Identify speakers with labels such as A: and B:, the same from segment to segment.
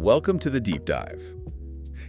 A: welcome to the deep dive.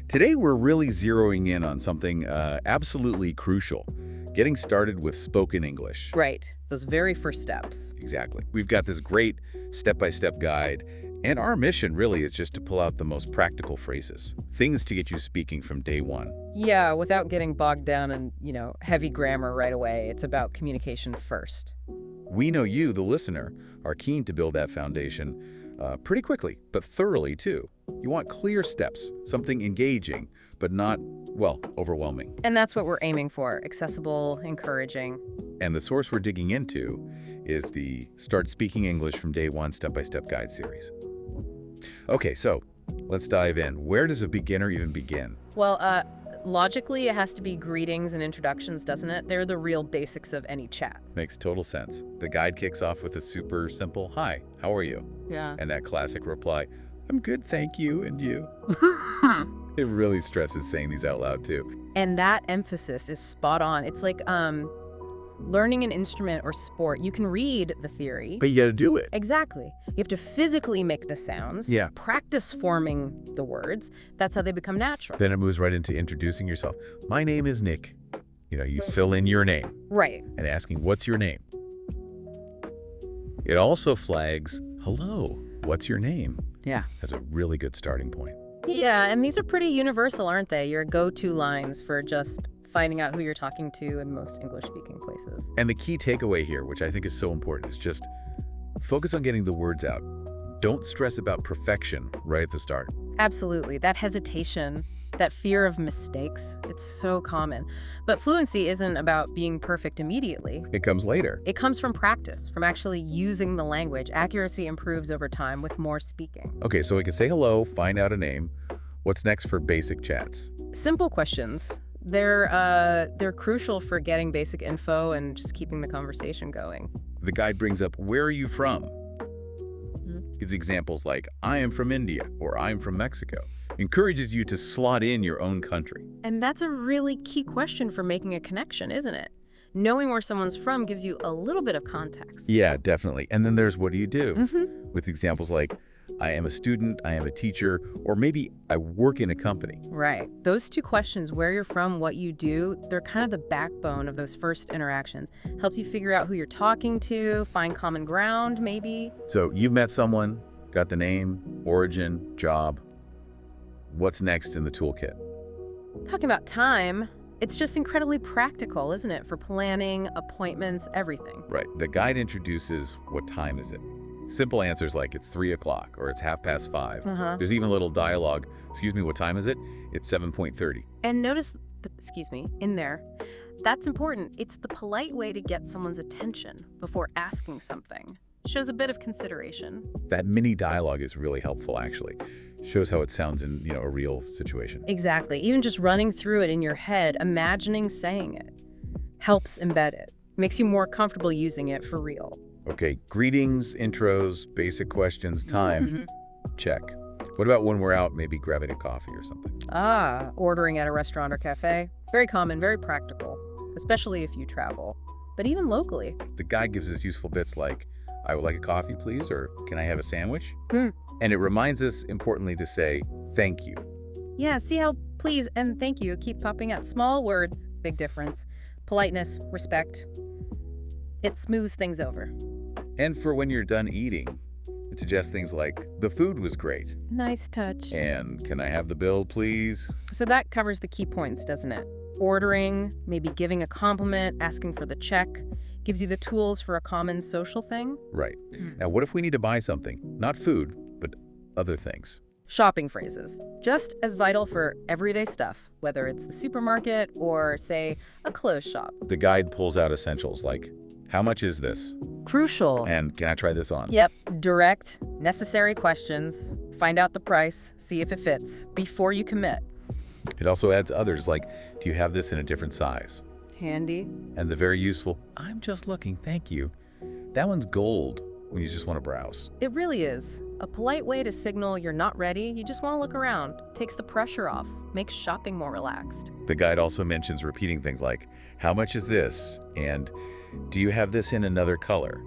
A: Today we're really zeroing in on something absolutely crucial, getting started with spoken English.
B: Right, those very first steps.
A: Exactly. We've got this great step-by-step guide, and our mission really is just to pull out the most practical phrases, things to get you speaking from day one.
B: Yeah, without getting bogged down in, heavy grammar right away. It's about communication first.
A: We know you, the listener, are keen to build that foundation pretty quickly, but thoroughly too. You want clear steps, something engaging, but not, well, overwhelming.
B: And that's what we're aiming for, accessible, encouraging.
A: And the source we're digging into is the Start Speaking English from Day One Step-by-Step Guide series. Okay, so let's dive in. Where does a beginner even begin?
B: Well, logically, it has to be greetings and introductions, doesn't it? They're the real basics of any chat.
A: Makes total sense. The guide kicks off with a super simple, "Hi, how are you?"
B: Yeah.
A: And that classic reply, "I'm good, thank you, and you?" It really stresses saying these out loud, too.
B: And that emphasis is spot on. It's like learning an instrument or sport. You can read the theory.
A: But you gotta do it.
B: Exactly. You have to physically make the sounds.
A: Yeah.
B: Practice forming the words. That's how they become natural.
A: Then it moves right into introducing yourself. "My name is Nick." You fill in your name.
B: Right.
A: And asking, "What's your name?" It also flags, "Hello, what's your name?"
B: Yeah.
A: That's a really good starting point.
B: Yeah, and these are pretty universal, aren't they? Your go-to lines for just finding out who you're talking to in most English-speaking places.
A: And the key takeaway here, which I think is so important, is just focus on getting the words out. Don't stress about perfection right at the start.
B: Absolutely. That hesitation, that fear of mistakes, it's so common. But fluency isn't about being perfect immediately.
A: It comes later.
B: It comes from practice, from actually using the language. Accuracy improves over time with more speaking.
A: Okay, so we can say hello, find out a name. What's next for basic chats?
B: Simple questions. They're crucial for getting basic info and just keeping the conversation going.
A: The guide brings up, "Where are you from?" Gives examples like, "I am from India," or "I'm from Mexico." Encourages you to slot in your own country.
B: And that's a really key question for making a connection, isn't it? Knowing where someone's from gives you a little bit of context.
A: Yeah, definitely. And then there's "What do you do?" With examples like, "I am a student," "I am a teacher," or maybe "I work in a company."
B: Right. Those two questions, where you're from, what you do, they're kind of the backbone of those first interactions. Helps you figure out who you're talking to, find common ground, maybe.
A: So you've met someone, got the name, origin, job. What's next in the toolkit?
B: Talking about time, it's just incredibly practical, isn't it? For planning, appointments, everything.
A: Right. The guide introduces, "What time is it?" Simple answers like, "It's 3 o'clock," or "It's 5:30." There's even a little dialogue. "Excuse me, what time is it?" "It's 7:30.
B: And notice, in there, that's important. It's the polite way to get someone's attention before asking something. Shows a bit of consideration.
A: That mini dialogue is really helpful, actually. Shows how it sounds in, a real situation.
B: Exactly. Even just running through it in your head, imagining saying it, helps embed it. Makes you more comfortable using it for real.
A: Okay, greetings, intros, basic questions, time. Check. What about when we're out, maybe grabbing a coffee or something?
B: Ordering at a restaurant or cafe. Very common, very practical, especially if you travel, but even locally.
A: The guide gives us useful bits like, "I would like a coffee, please," or "Can I have a sandwich?" And it reminds us, importantly, to say thank you.
B: Yeah, see how please and thank you keep popping up. Small words, big difference. Politeness, respect. It smooths things over.
A: And for when you're done eating, it suggests things like, "The food was great."
B: Nice touch.
A: And "Can I have the bill, please?"
B: So that covers the key points, doesn't it? Ordering, maybe giving a compliment, asking for the check, gives you the tools for a common social thing.
A: Right. Now, what if we need to buy something? Not food, but other things.
B: Shopping phrases, just as vital for everyday stuff, whether it's the supermarket or, say, a clothes shop.
A: The guide pulls out essentials like, "How much is this?"
B: Crucial.
A: And "Can I try this on?"
B: Yep, direct, necessary questions. Find out the price, see if it fits, before you commit.
A: It also adds others like, "Do you have this in a different size?"
B: Handy.
A: And the very useful, "I'm just looking, thank you." That one's gold when you just want to browse.
B: It really is. A polite way to signal you're not ready, you just want to look around. Takes the pressure off, makes shopping more relaxed.
A: The guide also mentions repeating things like, "How much is this?" and "Do you have this in another color?"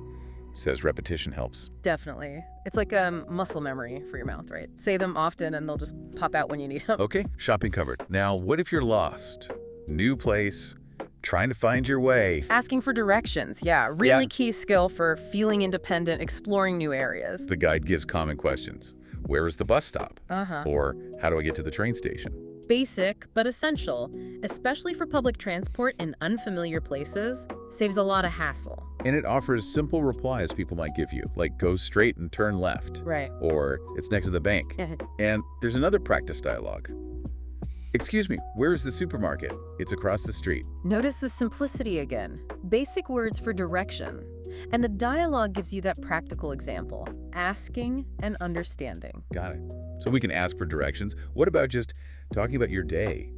A: says repetition helps.
B: Definitely. It's like a muscle memory for your mouth, right? Say them often and they'll just pop out when you need them.
A: Okay, shopping covered. Now, what if you're lost? New place, trying to find your way.
B: Asking for directions, yeah. Really key skill for feeling independent, exploring new areas.
A: The guide gives common questions. Where is the bus stop?
B: Uh-huh.
A: Or how do I get to the train station?
B: Basic, but essential, especially for public transport in unfamiliar places, saves a lot of hassle.
A: And it offers simple replies people might give you, like go straight and turn left.
B: Right.
A: Or it's next to the bank. And there's another practice dialogue. Excuse me, where is the supermarket? It's across the street.
B: Notice the simplicity again. Basic words for direction. And the dialogue gives you that practical example, asking and understanding.
A: Got it. So we can ask for directions. What about just talking about your day?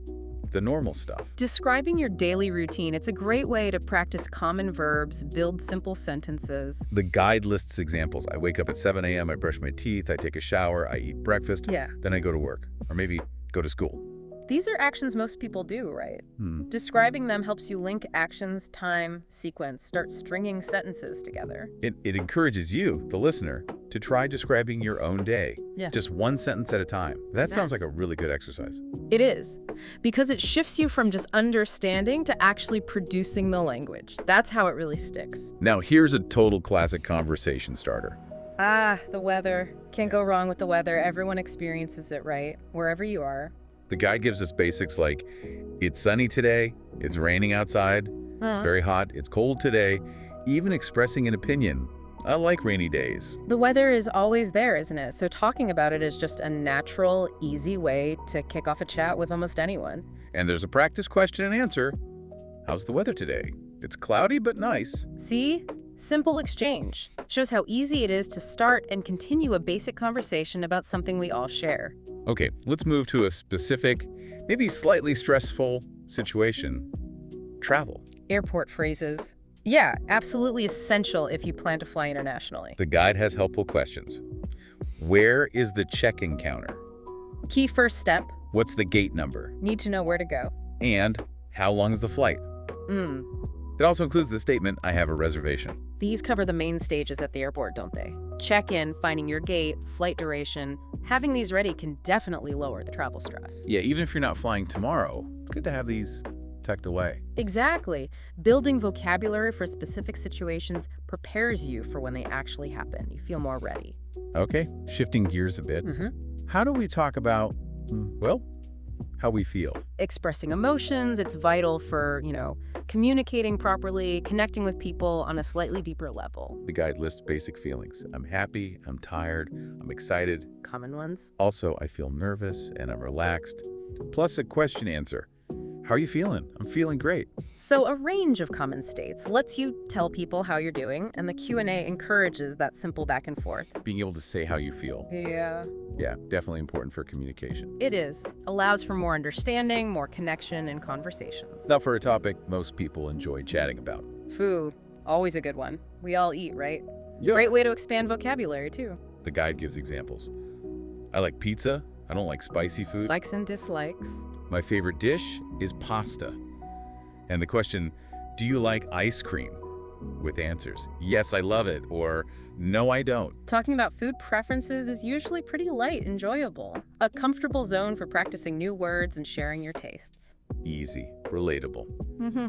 A: The normal stuff.
B: Describing your daily routine, it's a great way to practice common verbs, build simple sentences.
A: The guide lists examples. I wake up at 7 a.m., I brush my teeth, I take a shower, I eat breakfast, then I go to work. Or maybe go to school.
B: These are actions most people do, right? Describing them helps you link actions, time, sequence, start stringing sentences together.
A: It encourages you, the listener, to try describing your own day. Just one sentence at a time. That sounds like a really good exercise.
B: It is, because it shifts you from just understanding to actually producing the language. That's how it really sticks.
A: Now here's a total classic conversation starter.
B: The weather. Can't go wrong with the weather. Everyone experiences it, right? Wherever you are.
A: The guide gives us basics like, it's sunny today, it's raining outside, it's very hot, it's cold today, even expressing an opinion. I like rainy days.
B: The weather is always there, isn't it? So talking about it is just a natural, easy way to kick off a chat with almost anyone.
A: And there's a practice question and answer. How's the weather today? It's cloudy but nice.
B: See? Simple exchange. Shows how easy it is to start and continue a basic conversation about something we all share.
A: Okay, let's move to a specific, maybe slightly stressful situation. Travel.
B: Airport phrases. Yeah, absolutely essential if you plan to fly internationally.
A: The guide has helpful questions. Where is the check-in counter?
B: Key first step.
A: What's the gate number?
B: Need to know where to go.
A: And how long is the flight? It also includes the statement, I have a reservation.
B: These cover the main stages at the airport, don't they? Check-in, finding your gate, flight duration. Having these ready can definitely lower the travel stress.
A: Yeah, even if you're not flying tomorrow, it's good to have these tucked away.
B: Exactly. Building vocabulary for specific situations prepares you for when they actually happen. You feel more ready.
A: Okay, shifting gears a bit. How do we talk about, well, how we feel?
B: Expressing emotions, it's vital for, communicating properly, connecting with people on a slightly deeper level.
A: The guide lists basic feelings. I'm happy, I'm tired, I'm excited.
B: Common ones.
A: Also, I feel nervous and I'm relaxed. Plus a question answer. How are you feeling? I'm feeling great.
B: So a range of common states lets you tell people how you're doing, and the Q&A encourages that simple back and forth.
A: Being able to say how you feel. Yeah, definitely important for communication.
B: It is. Allows for more understanding, more connection in conversations.
A: Now for a topic most people enjoy chatting about.
B: Food. Always a good one. We all eat, right?
A: Yeah.
B: Great way to expand vocabulary, too.
A: The guide gives examples. I like pizza. I don't like spicy food.
B: Likes and dislikes.
A: My favorite dish is pasta. And the question, do you like ice cream? With answers, yes, I love it, or no, I don't.
B: Talking about food preferences is usually pretty light, enjoyable. A comfortable zone for practicing new words and sharing your tastes.
A: Easy, relatable.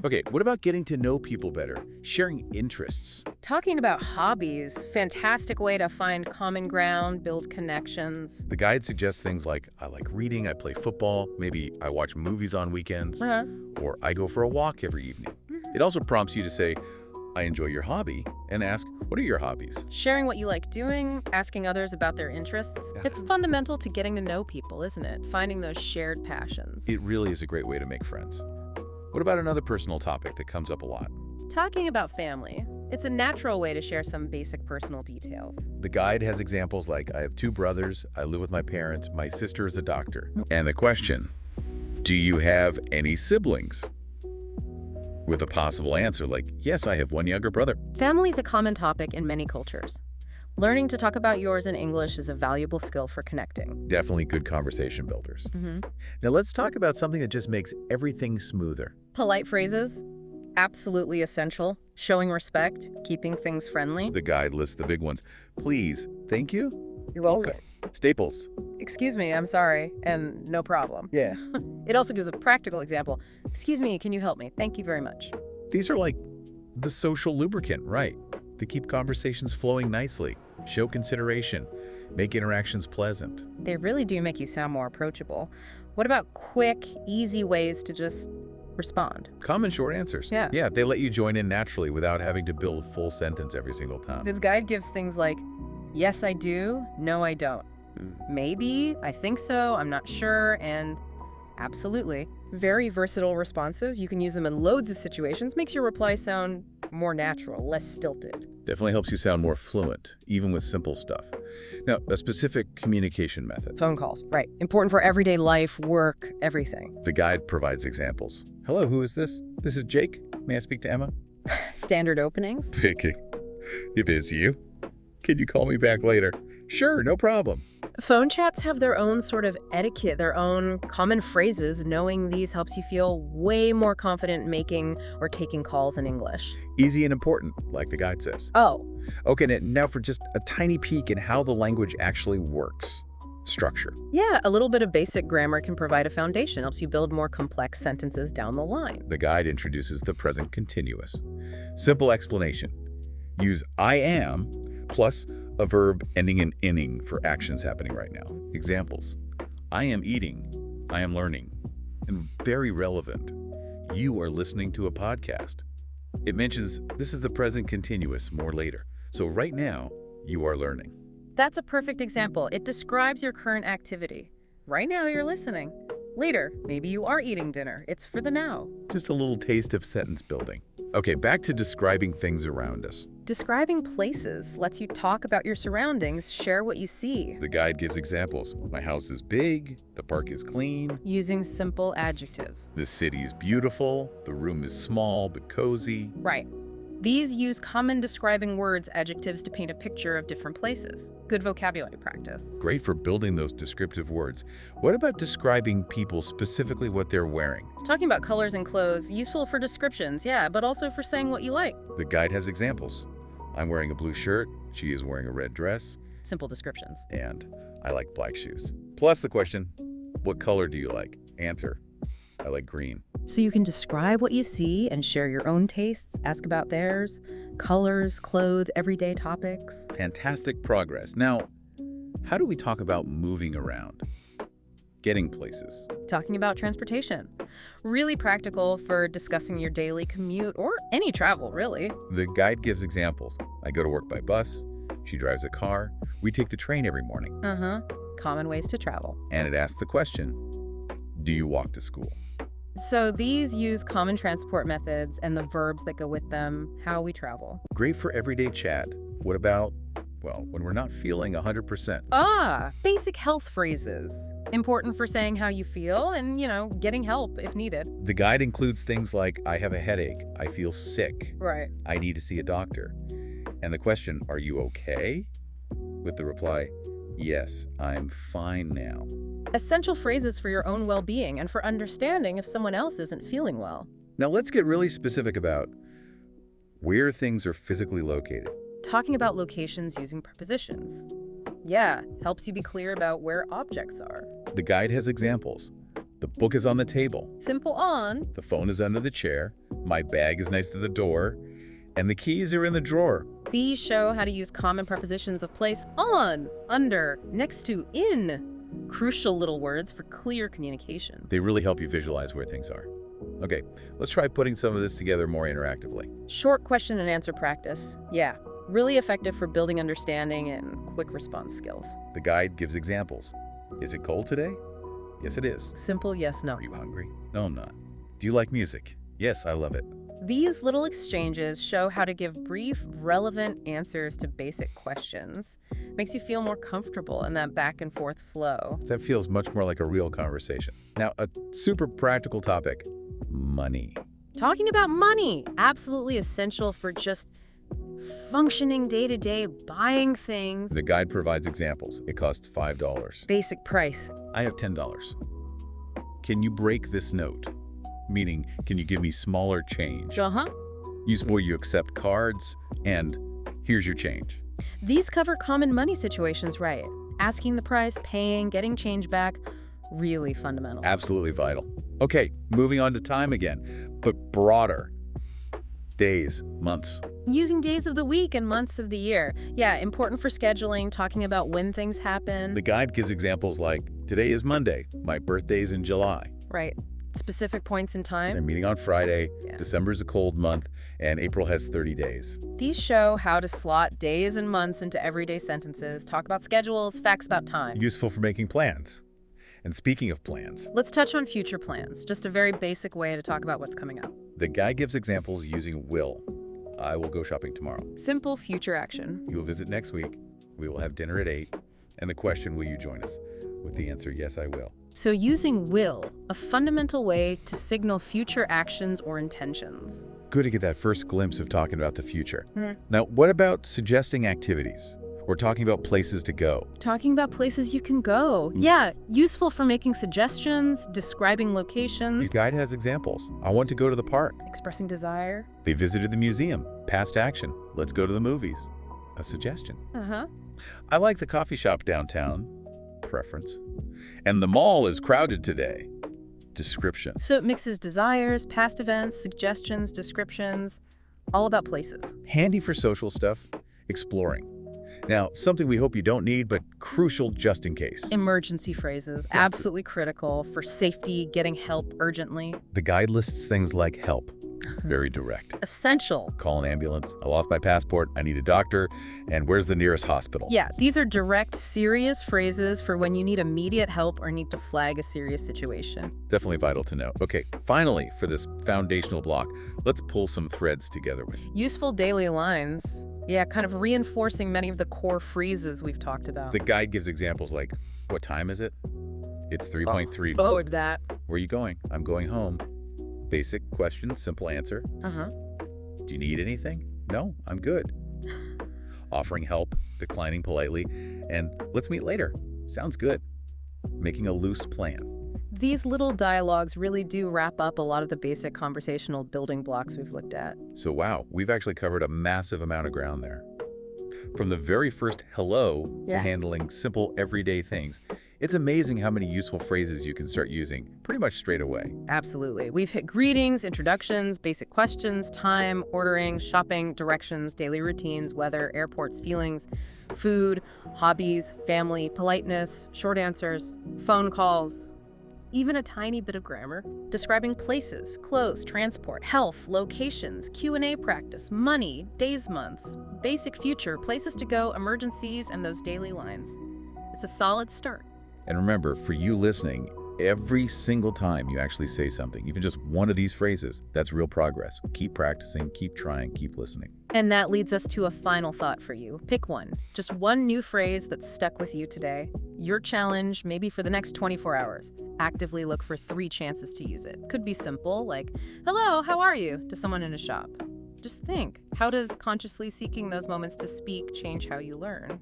A: Okay, what about getting to know people better? Sharing interests.
B: Talking about hobbies, fantastic way to find common ground, build connections.
A: The guide suggests things like, I like reading, I play football, maybe I watch movies on weekends, or I go for a walk every evening. It also prompts you to say, I enjoy your hobby, and ask, what are your hobbies?
B: Sharing what you like doing, asking others about their interests. It's fundamental to getting to know people, isn't it? Finding those shared passions.
A: It really is a great way to make friends. What about another personal topic that comes up a lot?
B: Talking about family. It's a natural way to share some basic personal details.
A: The guide has examples like, I have 2 brothers, I live with my parents, my sister is a doctor. And the question, do you have any siblings? With a possible answer like, yes, I have 1 younger brother.
B: Family is a common topic in many cultures. Learning to talk about yours in English is a valuable skill for connecting.
A: Definitely good conversation builders. Now let's talk about something that just makes everything smoother.
B: Polite phrases. Absolutely essential. Showing respect, keeping things friendly.
A: The guide lists the big ones. Please, thank you.
B: You're welcome.
A: Staples.
B: Excuse me, I'm sorry, and no problem.
A: Yeah.
B: It also gives a practical example. Excuse me, can you help me? Thank you very much.
A: These are like the social lubricant, right? They keep conversations flowing nicely, show consideration, make interactions pleasant.
B: They really do make you sound more approachable. What about quick, easy ways to just respond?
A: Common short answers.
B: Yeah.
A: Yeah, they let you join in naturally without having to build a full sentence every single time.
B: This guide gives things like, yes, I do, no, I don't. Maybe, I think so, I'm not sure, and absolutely. Very versatile responses. You can use them in loads of situations. Makes your reply sound more natural, less stilted.
A: Definitely helps you sound more fluent, even with simple stuff. Now, a specific communication method.
B: Phone calls, right. Important for everyday life, work, everything.
A: The guide provides examples. Hello, who is this? This is Jake. May I speak to Emma?
B: Standard openings.
A: Vicky, if it's you, can you call me back later? Sure, no problem.
B: Phone chats have their own sort of etiquette, their own common phrases. Knowing these helps you feel way more confident making or taking calls in English.
A: Easy and important, like the guide says.
B: Oh,
A: Okay, now for just a tiny peek in how the language actually works. Structure.
B: yeah, a little bit of basic grammar can provide a foundation, helps you build more complex sentences down the line.
A: The guide introduces the present continuous. Simple explanation. Use I am plus a verb ending in inning for actions happening right now. Examples. I am eating. I am learning. And very relevant. You are listening to a podcast. It mentions this is the present continuous more later. So right now, you are learning.
B: That's a perfect example. It describes your current activity. Right now, you're listening. Later, maybe you are eating dinner. It's for the now.
A: Just a little taste of sentence building. Okay, back to describing things around us.
B: Describing places lets you talk about your surroundings, share what you see.
A: The guide gives examples. My house is big, the park is clean,
B: Using simple adjectives.
A: the city is beautiful, the room is small but cozy.
B: Right. These use common describing words, adjectives, to paint a picture of different places. Good vocabulary practice.
A: Great for building those descriptive words. What about describing people, specifically what they're wearing?
B: Talking about colors and clothes, useful for descriptions, yeah, but also for saying what you like.
A: The guide has examples. I'm wearing a blue shirt, she is wearing a red dress,
B: Simple descriptions.
A: and I like black shoes. Plus the question, what color do you like? Answer, I like green.
B: So you can describe what you see and share your own tastes, ask about theirs, colors, clothes, everyday topics.
A: Fantastic progress. Now, how do we talk about moving around? Getting places.
B: Talking about transportation. Really practical for discussing your daily commute or any travel, really.
A: The guide gives examples. I go to work by bus, she drives a car, we take the train every morning.
B: Common ways to travel.
A: And it asks the question, do you walk to school?
B: So these use common transport methods and the verbs that go with them, how we travel.
A: Great for everyday chat. What about, well, when we're not feeling 100%?
B: Basic health phrases. Important for saying how you feel and, getting help if needed.
A: The guide includes things like, I have a headache, I feel sick,
B: Right.
A: I need to see a doctor. And the question, are you okay? With the reply, yes, I'm fine now.
B: Essential phrases for your own well-being and for understanding if someone else isn't feeling well.
A: Now let's get really specific about where things are physically located.
B: Talking about locations using prepositions. Yeah, helps you be clear about where objects are.
A: The guide has examples. The book is on the table.
B: Simple on.
A: The phone is under the chair. My bag is next to the door. And the keys are in the drawer.
B: These show how to use common prepositions of place: on, under, next to, in. Crucial little words for clear communication.
A: They really help you visualize where things are. Okay, let's try putting some of this together more interactively.
B: Short question and answer practice. Yeah, really effective for building understanding and quick response skills.
A: The guide gives examples. Is it cold today? Yes, it is.
B: Simple yes, no.
A: Are you hungry? No, I'm not. Do you like music? Yes, I love it.
B: These little exchanges show how to give brief, relevant answers to basic questions. Makes you feel more comfortable in that back and forth flow.
A: That feels much more like a real conversation. Now, a super practical topic, money.
B: Talking about money, absolutely essential for just functioning day-to-day, buying things.
A: The guide provides examples. It costs $5.
B: Basic price.
A: I have $10. Can you break this note? meaning can you give me smaller change?
B: Uh-huh.
A: Use will you accept cards, and here's your change.
B: These cover common money situations, right? Asking the price, paying, getting change back, really fundamental.
A: Absolutely vital. Okay, moving on to time again, but broader. Days, months.
B: Using days of the week and months of the year. Yeah, important for scheduling, talking about when things happen.
A: The guide gives examples like, today is Monday, my birthday's in July.
B: Right. Specific points in
A: They're
B: time.
A: meeting on Friday,
B: Yeah.
A: December's a cold month, and April has 30 days.
B: These show how to slot days and months into everyday sentences, talk about schedules, facts about time.
A: Useful for making plans. And speaking of plans,
B: Let's touch on future plans, just a very basic way to talk about what's coming up.
A: the guide gives examples using will. I will go shopping tomorrow.
B: Simple future action.
A: You will visit next week. We will have dinner at 8. And the question, will you join us? With the answer, yes, I will.
B: So using will, a fundamental way to signal future actions or intentions.
A: Good to get that first glimpse of talking about the future.
B: Mhm.
A: Now, what about suggesting activities? Or talking about places to go?
B: Talking about places you can go. Yeah, useful for making suggestions, describing locations,
A: The guide has examples. I want to go to the park.
B: expressing desire.
A: They visited the museum. Past action. Let's go to the movies. A suggestion.
B: Uh-huh.
A: I like the coffee shop downtown. Preference. And the mall is crowded today. Description.
B: So it mixes desires, past events, suggestions, descriptions, all about places.
A: Handy for social stuff. Exploring. Now, something we hope you don't need, but crucial just in case.
B: Emergency phrases, absolutely critical for safety, getting help urgently.
A: The guide lists things like help. Very direct.
B: Essential.
A: Call an ambulance. I lost my passport. I need a doctor. And where's the nearest hospital?
B: Yeah, these are direct, serious phrases for when you need immediate help or need to flag a serious situation.
A: Definitely vital to know. Okay, finally, for this foundational block, let's pull some threads together.
B: Useful daily lines. Yeah, kind of reinforcing many of the core phrases we've talked about.
A: The guide gives examples like, what time is it? It's 3.3.
B: Oh, that.
A: Where are you going? I'm going home. Basic question, simple answer.
B: Uh-huh.
A: Do you need anything? No, I'm good. Offering help, declining politely, and let's meet later. Sounds good. Making a loose plan.
B: These little dialogues really do wrap up a lot of the basic conversational building blocks we've looked at.
A: So wow, we've actually covered a massive amount of ground there. From the very first hello to
B: Yeah.
A: handling simple everyday things, it's amazing how many useful phrases you can start using pretty much straight away.
B: Absolutely. We've hit greetings, introductions, basic questions, time, ordering, shopping, directions, daily routines, weather, airports, feelings, food, hobbies, family, politeness, short answers, phone calls, even a tiny bit of grammar, describing places, clothes, transport, health, locations, Q&A practice, money, days, months, basic future, places to go, emergencies, and those daily lines. It's a solid start.
A: And remember, for you listening, every single time you actually say something, even just one of these phrases, that's real progress. Keep practicing, keep trying, keep listening.
B: And that leads us to a final thought for you. Pick one. Just one new phrase that's stuck with you today. Your challenge, maybe for the next 24 hours. Actively look for 3 chances to use it. Could be simple, like, hello, how are you, to someone in a shop. Just think, how does consciously seeking those moments to speak change how you learn?